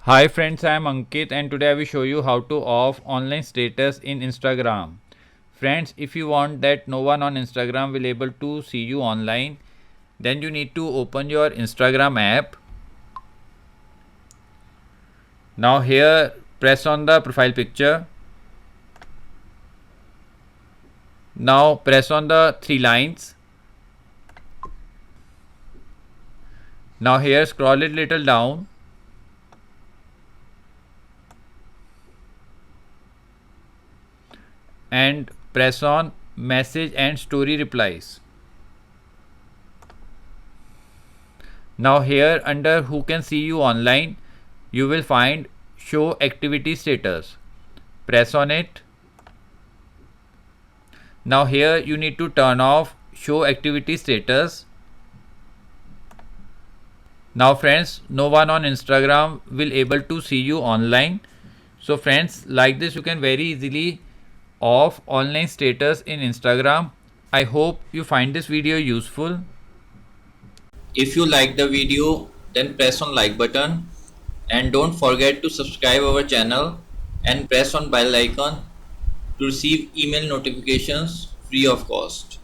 Hi friends, I am Ankit and today I will show you how to off online status in Instagram. Friends, if you want that no one on Instagram will able to see you online, then you need to open your Instagram app. Now here press on the profile picture. Now press on the three lines. Now here scroll it little down. And press on message and story replies. Now here under who can see you online, you will find show activity status. Press on it. Now here you need to turn off show activity status. Now friends, no one on Instagram will able to see you online. So friends, like this you can very easily off online status in Instagram. I hope you find this video useful. If you like the video, then press on like button and don't forget to subscribe our channel and press on bell icon to receive email notifications free of cost.